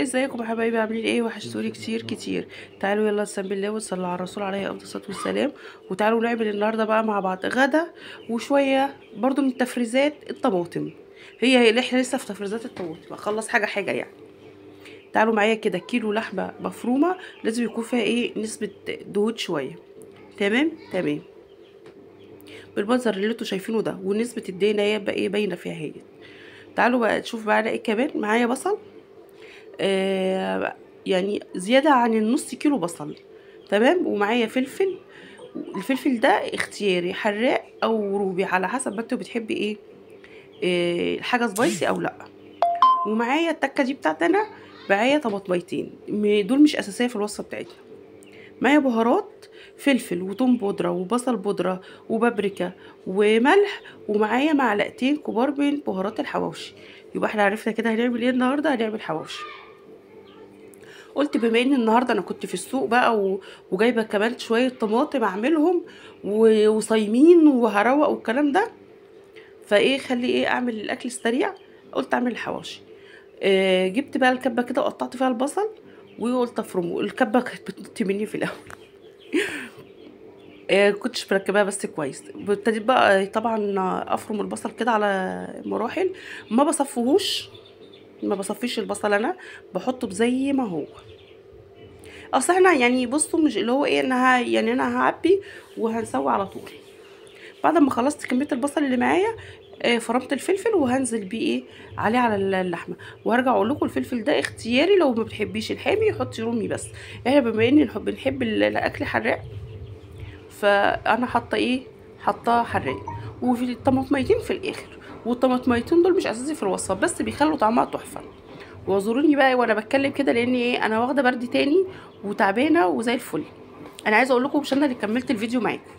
ازيكم يا حبايبي؟ عاملين ايه؟ وحشتوني كتير كتير. تعالوا يلا نسمي الله ونصلي على الرسول عليه افضل الصلاه والسلام. وتعالوا نعمل النهارده بقى مع بعض غدا وشويه برضو من تفريزات الطماطم. هي اللي احنا لسه في تفريزات الطماطم، اخلص حاجه حاجه يعني. تعالوا معايا كده، كيلو لحمه مفرومه لازم يكون فيها ايه نسبه دهون شويه. تمام تمام. بالمنظر اللي انتوا شايفينه ده، ونسبه الدهن هيبقى ايه باينه فيها هي. تعالوا بقى نشوف معانا ايه كمان. معايا بصل، يعني زيادة عن النص كيلو بصل. تمام. ومعايا فلفل. الفلفل ده اختياري، حراق او روبي على حسب ما انتوا بتحبي ايه، الحاجة سبايسي او لا. ومعايا التكة دي بتاعتنا. معايا طماطميتين، دول مش اساسية في الوصفة بتاعتنا. معايا بهارات، فلفل وتوم بودرة وبصل بودرة وبابريكا وملح. ومعايا معلقتين كبار من بهارات الحواوشي. يبقى احنا عرفنا كده هنعمل ايه النهارده. هنعمل حواوشي. قلت بما ان النهارده انا كنت في السوق بقى وجايبه كمان شويه طماطم اعملهم وصايمين وهروق والكلام ده. فايه خلي ايه اعمل الاكل السريع. قلت اعمل الحواشي. جبت بقى الكبه كده وقطعت فيها البصل وقلت افرمه. الكبه كانت بتنط مني في الاول. كنتش مركباها بس كويس. ابتديت بقى طبعا افرم البصل كده على مراحل. ما بصفيش البصل انا، بحطه زي ما هو. اصل احنا يعني بصوا مش اللي هو ايه يعني انا هعبي وهنسوي على طول. بعد ما خلصت كميه البصل اللي معايا، فرمت الفلفل وهنزل بيه ايه عليه على اللحمه. وهرجع اقول لكم الفلفل ده اختياري، لو ما بتحبيش الحامي حطي رومي بس. احنا بما ان بنحب الاكل حراق، فانا حاطه ايه، حاطه حراق. وفي الطماطميتين في الاخر، والطماطميتين دول مش اساسي في الوصفه بس بيخلوا طعمها تحفه. واعذروني بقى وانا بتكلم كده، لان ايه انا واخده برد تاني وتعبانه وزي الفل. انا عايزه اقول لكم مش انا اللي كملت الفيديو معاكم،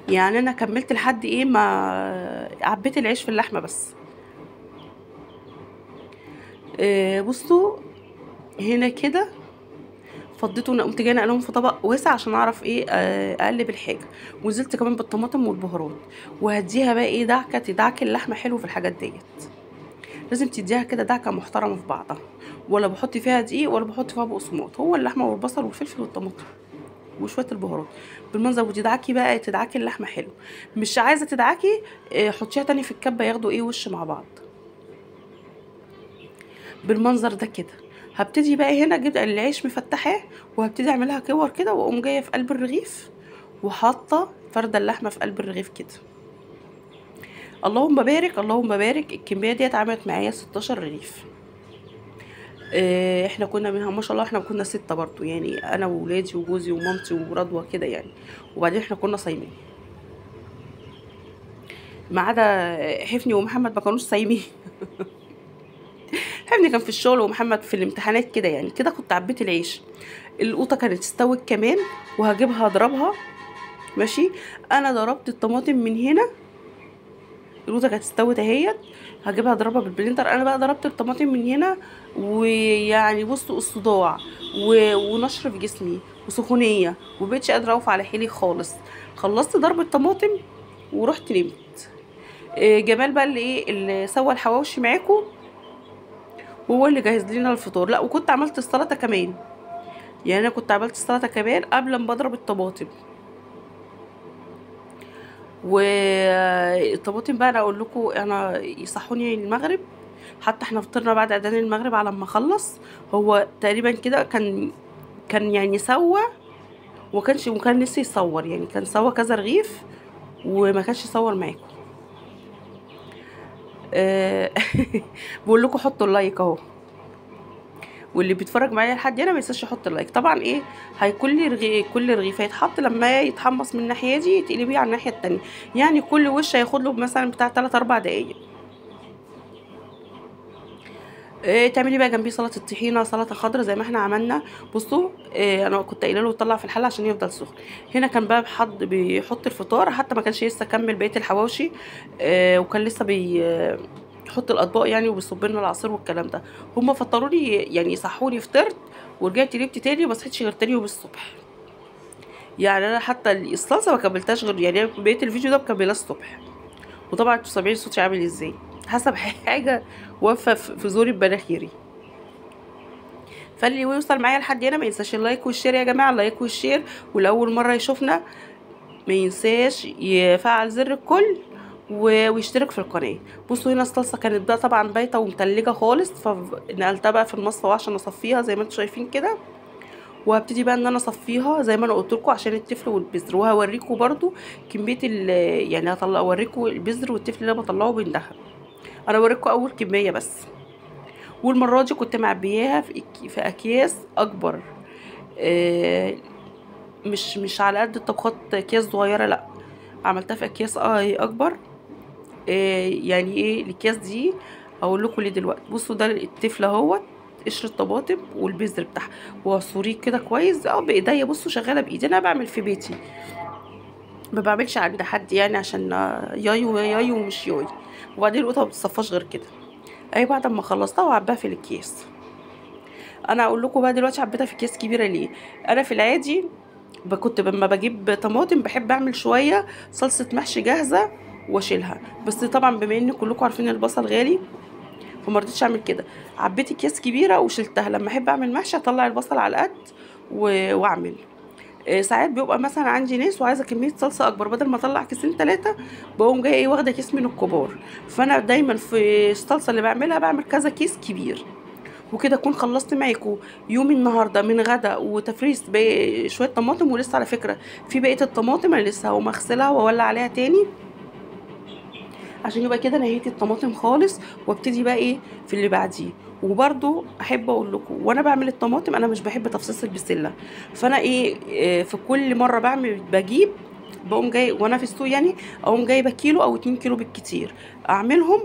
يعني انا كملت لحد ايه ما عبيت العيش في اللحمه بس. بصوا هنا كده فضيته. انا قمت جايه نقلهم في طبق واسع عشان اعرف ايه اقلب الحاجه. ونزلت كمان بالطماطم والبهارات. وهديها بقى ايه دعكه تدعك اللحمه حلو في الحاجات ديت. لازم تديها كده دعكه محترمه في بعضها. ولا بحط فيها دقيق ولا بحط فيها بقسماط، هو اللحمه والبصل والفلفل والطماطم وشويه البهارات بالمنظر. وتدعكي بقى تدعكي اللحمه حلو. مش عايزه تدعكي، حطيها تاني في الكبه ياخدوا ايه وش مع بعض بالمنظر ده كده. هبتدي بقى هنا اجيب العيش مفتحاه، وهبتدي اعملها كور كده، واقوم جايه في قلب الرغيف وحاطه فرده اللحمه في قلب الرغيف كده. اللهم بارك اللهم بارك. الكميه ديت عملت معايا 16 رغيف. احنا كنا منها ما شاء الله، احنا كنا 6 برضو، يعني انا وولادي وجوزي ومامتي ورضوى كده يعني. وبعدين احنا كنا صايمين ما عدا حفني ومحمد ما كانوش صايمين. حفني كان في الشغل ومحمد في الامتحانات كده يعني. كده كنت عبيت العيش. القوطه كانت استوت كمان، وهجيبها اضربها. ماشي. انا ضربت الطماطم من هنا. القوطه كانت استوت اهيت. هجيبها اضربها بالبلندر. انا بقى ضربت الطماطم من هنا، ويعني بصوا الصداع ونشر في جسمي وسخونيه، ومبقتش قادره اقف على حيلي خالص. خلصت ضرب الطماطم ورحت نمت. جمال بقى اللي سوى الحواوشي معاكم، وهو اللي جهز لنا الفطار. لا وكنت عملت السلطه كمان، يعني انا كنت عملت السلطه كمان قبل ما بضرب الطماطم. والطماطم بقى انا اقول لكم انا يصحوني المغرب. حتى احنا فطرنا بعد اذان المغرب على ما اخلص. هو تقريبا كده كان يعني سوى، وكان لسه يصور، يعني كان سوى كذا رغيف وما كانش يصور معاكم. أه بقول لكم حطوا اللايك اهو. واللي بيتفرج معايا لحد هنا ما ينساش يحط اللايك. طبعا ايه كل رغيف هيتحط لما يتحمص من الناحيه دي تقلبيه على الناحيه التانية. يعني كل وش هياخد له مثلا بتاع 3 4 دقايق. تعملي بقى جنبيه سلطه طحينه، سلطه خضراء زي ما احنا عملنا. بصوا انا كنت قايله له يطلع في الحله عشان يفضل سخن. هنا كان بقى بيحط الفطار، حتى ما كانش لسه كمل بقيه الحواوشي. وكان لسه يحط الاطباق يعني، وبيصب لنا العصير والكلام ده. هما فطروني يعني صحوني، فطرت ورجعت نمت تاني، وما صحيتش غير تاني يوم الصبح. يعني انا حتى الصلصه ما كملتهاش غير يعني بقيه الفيديو ده مكملاه الصبح. وطبعا انتوا سامعين صوتي عامل ازاي، حسب حاجه واقفه في زوري بمناخيري. فاللي يوصل معايا لحد هنا ما ينساش اللايك والشير يا جماعه، اللايك والشير. ولأول مره يشوفنا ما ينساش يفعل زر الكل ويشترك في القناه. بصوا هنا الصلصه كانت بقى طبعا بايته ومتلجه خالص، فنقلتها بقى في المصفى عشان اصفيها زي ما انتم شايفين كده. وهبتدي بقى ان انا اصفيها زي ما انا قلت لكم عشان التفل والبذر، وهوريكم برضو كميه يعني هطلع اوريكم البذر والتفل اللي انا بطلعه بيندهن. انا اوريكم اول كميه بس، والمره دي كنت معبياها في اكياس اكبر. مش على قد الطبخات اكياس صغيره، لا عملتها في اكياس اكبر. يعني ايه الاكياس دي؟ اقول لكم ليه دلوقتي. بصوا ده التفل اهوت، قشر الطماطم والبذر بتاعها، واعصريه كده كويس بايديا. بصوا شغاله بايدي، انا بعمل في بيتي ما بعملش عند حد يعني، عشان يايو يايو ومش ياي. وبعدين القطه ما بتصفاش غير كده. اي بعد ما خلصتها وعباها في الاكياس. انا اقول لكم بقى دلوقتي عبيتها في اكياس كبيره ليه. انا في العادي كنت لما بجيب طماطم بحب اعمل شويه صلصه محشي جاهزه واشيلها، بس طبعا بما ان كلكم عارفين البصل غالي فما رضيتش اعمل كده. عبيت اكياس كبيره وشلتها، لما احب اعمل محشي اطلع البصل على القد واعمل. ساعات بيبقى مثلا عندي ناس وعايزه كميه صلصه اكبر، بدل ما اطلع كيسين 3 بقوم جايه واخده كيس من الكبار. فانا دايما في الصلصه اللي بعملها بعمل كذا كيس كبير. وكده اكون خلصت معاكم يومي النهارده من غدا وتفريز شويه طماطم. ولسه على فكره في بقيه الطماطم انا لسه هقوم اغسلها واولع عليها تاني، عشان يبقى كده نهيت الطماطم خالص. وابتدي بقى ايه في اللي بعديه. وبرده احب اقول لكم وانا بعمل الطماطم انا مش بحب تفصيص البسله. فانا في كل مره بجيب بقوم جاي وانا في السوق يعني، اقوم جايبه كيلو او 2 كيلو بالكتير اعملهم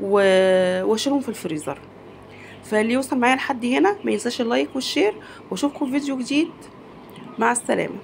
واشيلهم في الفريزر. فاللي يوصل معايا لحد هنا ما ينساش اللايك والشير، واشوفكم في فيديو جديد. مع السلامه.